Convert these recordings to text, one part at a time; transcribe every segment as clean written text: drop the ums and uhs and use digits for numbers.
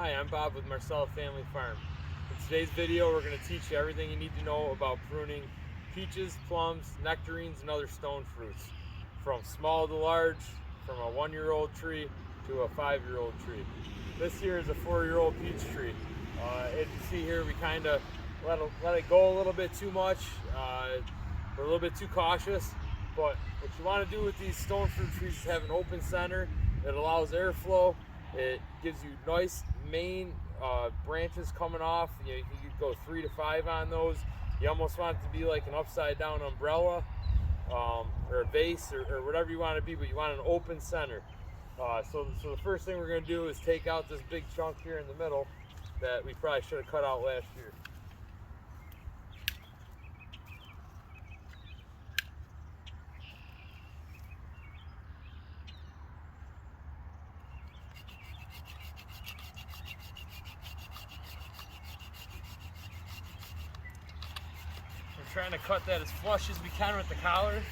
Hi, I'm Bob with Marcella Family Farm. In today's video, we're going to teach you everything you need to know about pruning peaches, plums, nectarines, and other stone fruits. From small to large, from a 1-year-old tree to a 5-year-old tree. This here is a 4-year-old peach tree. As you see here, we kind of let it go a little bit too much. We're a little bit too cautious, but what you want to do with these stone fruit trees is have an open center. It allows airflow. It gives you nice main branches coming off. You could go 3 to 5 on those. You almost want it to be like an upside down umbrella or a vase or whatever you want it to be, but you want an open center. So the first thing we're going to do is take out this big chunk here in the middle that we probably should have cut out last year. We're trying to cut that as flush as we can with the collar.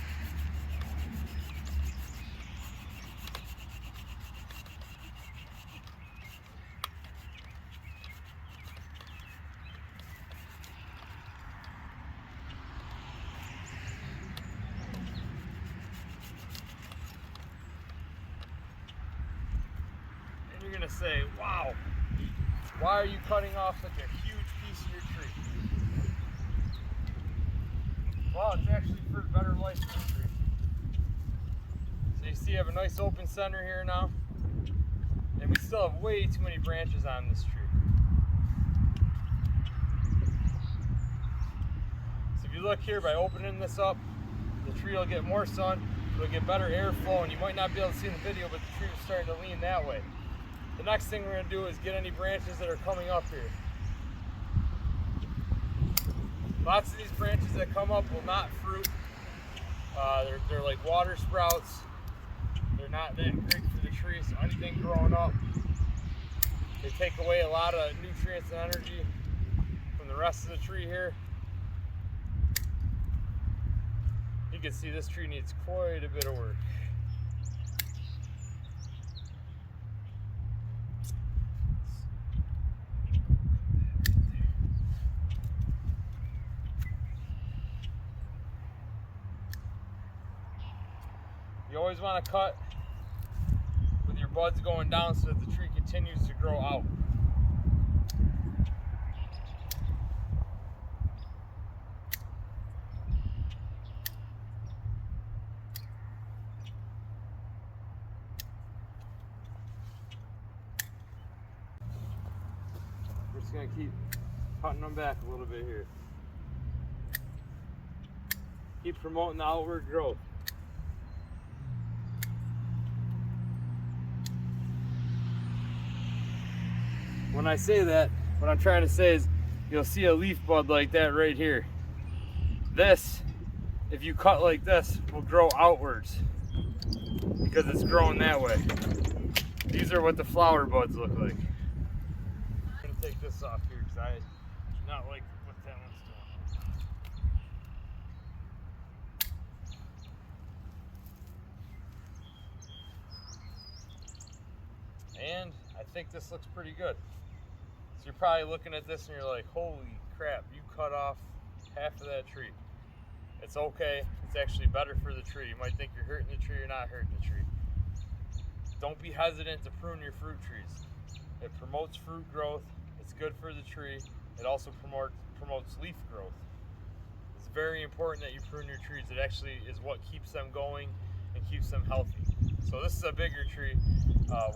And you're gonna say, wow, why are you cutting off such a huge piece of your tree? Well, it's actually for better life for the tree. So you see I have a nice open center here now. And we still have way too many branches on this tree. So if you look here, by opening this up, the tree will get more sun, it'll get better airflow, and you might not be able to see in the video, but the tree is starting to lean that way. The next thing we're going to do is get any branches that are coming up here. Lots of these branches that come up will not fruit. They're like water sprouts. They're not that great for the tree, so anything growing up, they take away a lot of nutrients and energy from the rest of the tree here. You can see this tree needs quite a bit of work. You always want to cut with your buds going down so that the tree continues to grow out. We're just going to keep cutting them back a little bit here. Keep promoting the outward growth. When I say that, what I'm trying to say is you'll see a leaf bud like that right here. This, if you cut like this, will grow outwards because it's growing that way. These are what the flower buds look like. I'm going to take this off here because I do not like what that one's doing. And I think this looks pretty good. So you're probably looking at this and you're like, holy crap, you cut off half of that tree. It's okay, it's actually better for the tree. You might think you're hurting the tree, you're not hurting the tree. Don't be hesitant to prune your fruit trees. It promotes fruit growth, it's good for the tree, it also promotes leaf growth. It's very important that you prune your trees. It actually is what keeps them going and keeps them healthy. So this is a bigger tree.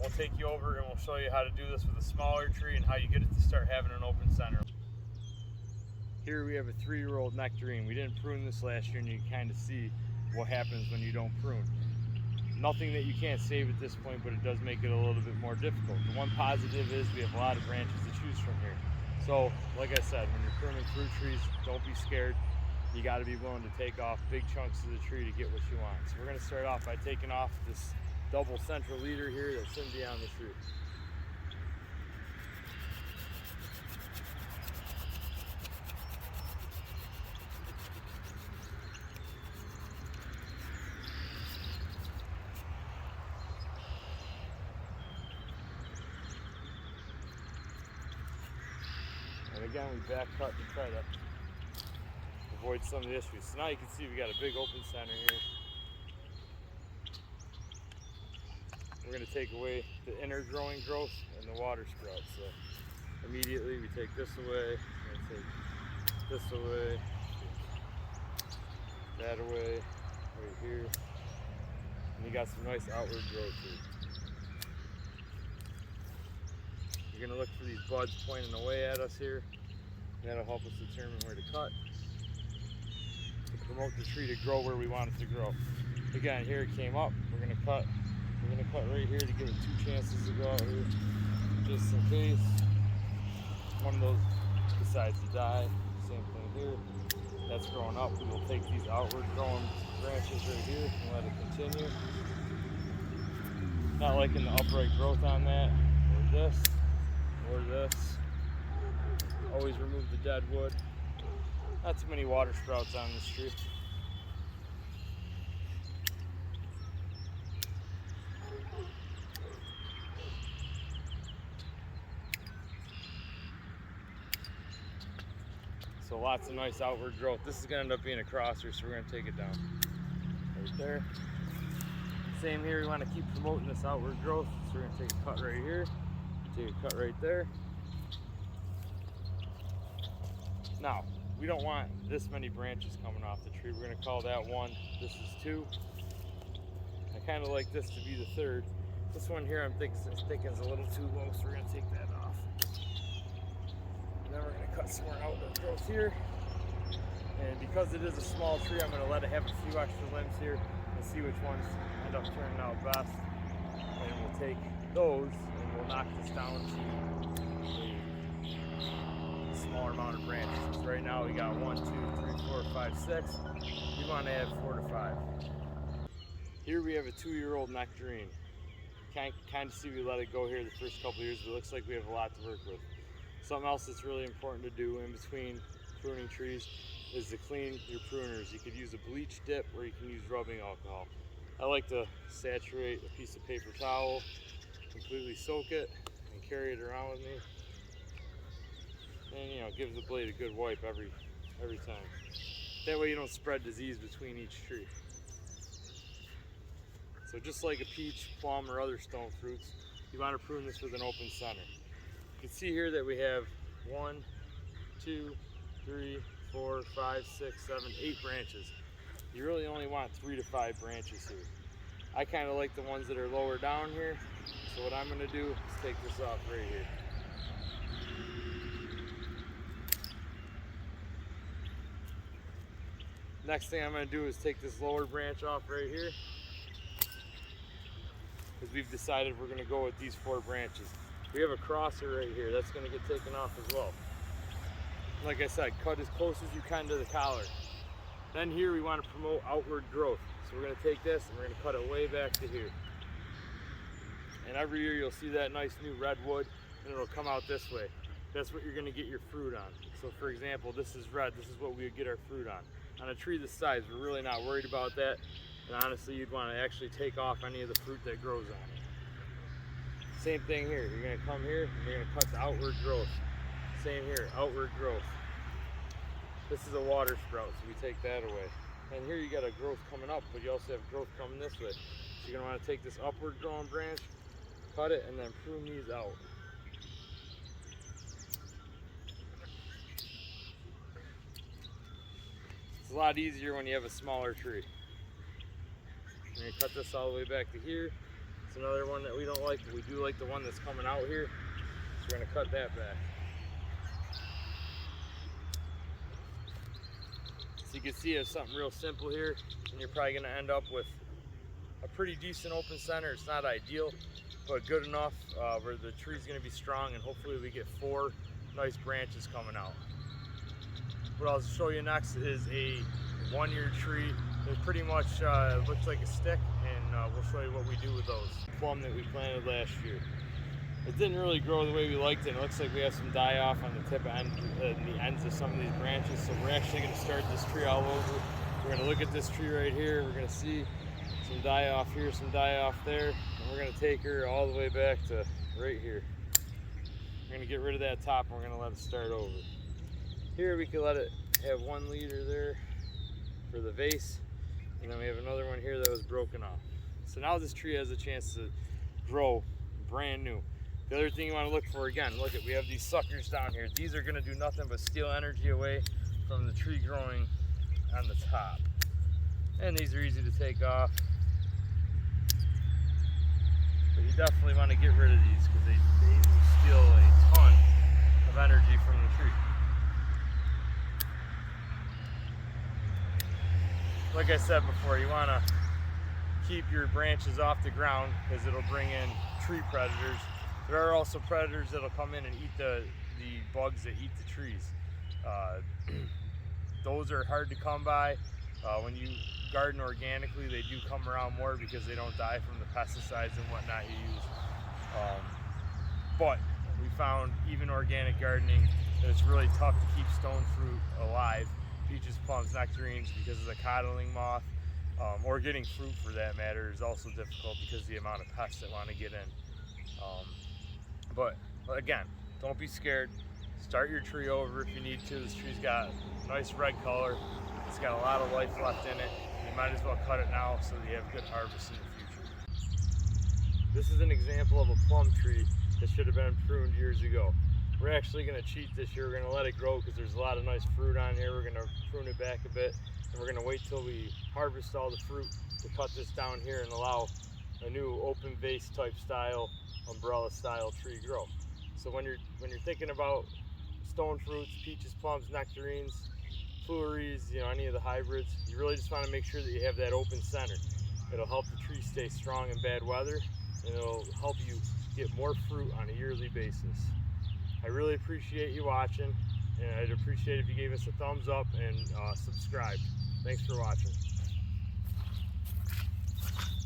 We'll take you over and we'll show you how to do this with a smaller tree and how you get it to start having an open center. Here we have a 3-year-old nectarine. We didn't prune this last year and you can kind of see what happens when you don't prune. Nothing that you can't save at this point, but it does make it a little bit more difficult. The one positive is we have a lot of branches to choose from here. So like I said, when you're pruning fruit trees, don't be scared. You got to be willing to take off big chunks of the tree to get what you want. So we're going to start off by taking off this double central leader here that shouldn't be on the tree. And again, we back cut to try to avoid some of the issues. So now you can see we got a big open center here. We're going to take away the inner growing growth and the water sprouts. So immediately we take this away, we're going to take this away, that away, right here. And you got some nice outward growth here. You're going to look for these buds pointing away at us here. That'll help us determine where to cut to promote the tree to grow where we want it to grow. Again, here it came up. We're going to cut. We're going to cut right here to give it 2 chances to go out here, just in case one of those decides to die. Same thing here. That's growing up. We will take these outward growing branches right here and let it continue. Not liking the upright growth on that, or this, or this. Always remove the dead wood. Not too many water sprouts on this tree. So lots of nice outward growth. This is going to end up being a crosser, so we're going to take it down right there. Same here, we want to keep promoting this outward growth, so we're going to take a cut right here, take a cut right there. Now, we don't want this many branches coming off the tree. We're going to call that 1. This is 2. I kind of like this to be the 3rd. This one here I'm thinking is a little too low, so we're going to take that off. Then we're going to cut some more outward growth here. And because it is a small tree, I'm going to let it have a few extra limbs here and see which ones end up turning out best. And we'll take those and we'll knock this down to a smaller amount of branches. So right now we got 1, 2, 3, 4, 5, 6. We want to add 4 to 5. Here we have a 2-year-old nectarine. Kind of see we let it go here the first couple of years, but it looks like we have a lot to work with. Something else that's really important to do in between pruning trees is to clean your pruners. You could use a bleach dip or you can use rubbing alcohol. I like to saturate a piece of paper towel, completely soak it, and carry it around with me. And give the blade a good wipe every time. That way you don't spread disease between each tree. So just like a peach, plum, or other stone fruits, you want to prune this with an open center. You can see here that we have 1, 2, 3, 4, 5, 6, 7, 8 branches. You really only want 3 to 5 branches here. I kind of like the ones that are lower down here. So what I'm going to do is take this off right here. Next thing I'm going to do is take this lower branch off right here, because we've decided we're going to go with these 4 branches. We have a crosser right here that's going to get taken off as well. Like I said, cut as close as you can to the collar. Then here we want to promote outward growth. So we're going to take this and we're going to cut it way back to here. And every year you'll see that nice new redwood and it'll come out this way. That's what you're going to get your fruit on. So for example, this is red. This is what we would get our fruit on. On a tree this size, we're really not worried about that. And honestly, you'd want to actually take off any of the fruit that grows on it. Same thing here. You're going to come here and you're going to cut the outward growth. Same here, outward growth. This is a water sprout, so we take that away. And here you got a growth coming up, but you also have growth coming this way. So you're going to want to take this upward growing branch, cut it, and then prune these out. It's a lot easier when you have a smaller tree. You're going to cut this all the way back to here. It's another one that we don't like, but we do like the one that's coming out here. So we're going to cut that back. So you can see it's something real simple here, and you're probably going to end up with a pretty decent open center. It's not ideal, but good enough where the tree's going to be strong, and hopefully we get 4 nice branches coming out. What I'll show you next is a 1-year tree. It pretty much looks like a stick, and we'll show you what we do with those. Plum that we planted last year. It didn't really grow the way we liked it. It looks like we have some die off on the tip end, the ends of some of these branches. So we're actually going to start this tree all over. We're going to look at this tree right here. We're going to see some die off here, some die off there, and we're going to take her all the way back to right here. We're We're gonna get rid of that top and we're gonna let it start over. Here we can let it have 1 liter there for the vase, and then we have another one here that was broken off. So now this tree has a chance to grow brand new. The other thing you want to look for, again, look at, we have these suckers down here. These are going to do nothing but steal energy away from the tree growing on the top. And these are easy to take off. But you definitely want to get rid of these because they will steal a ton of energy from the tree. Like I said before, you want to keep your branches off the ground because it'll bring in tree predators. There are also predators that'll come in and eat the bugs that eat the trees. Those are hard to come by. When you garden organically, they do come around more because they don't die from the pesticides and whatnot you use. But we found even organic gardening that it's really tough to keep stone fruit alive, peaches, plums, nectarines, because of the coddling moth, or getting fruit for that matter is also difficult because of the amount of pests that want to get in. But again, don't be scared. Start your tree over if you need to. This tree's got a nice red color. It's got a lot of life left in it. You might as well cut it now so that you have good harvest in the future. This is an example of a plum tree that should have been pruned years ago. We're actually going to cheat this year. We're going to let it grow because there's a lot of nice fruit on here. We're going to prune it back a bit, and we're going to wait till we harvest all the fruit to cut this down here and allow a new open vase type style, umbrella style tree grow. So when you're thinking about stone fruits, peaches, plums, nectarines, fleuries, any of the hybrids, you really just want to make sure that you have that open center. It'll help the tree stay strong in bad weather, and it'll help you get more fruit on a yearly basis. I really appreciate you watching, and I'd appreciate if you gave us a thumbs up and subscribe. Thanks for watching.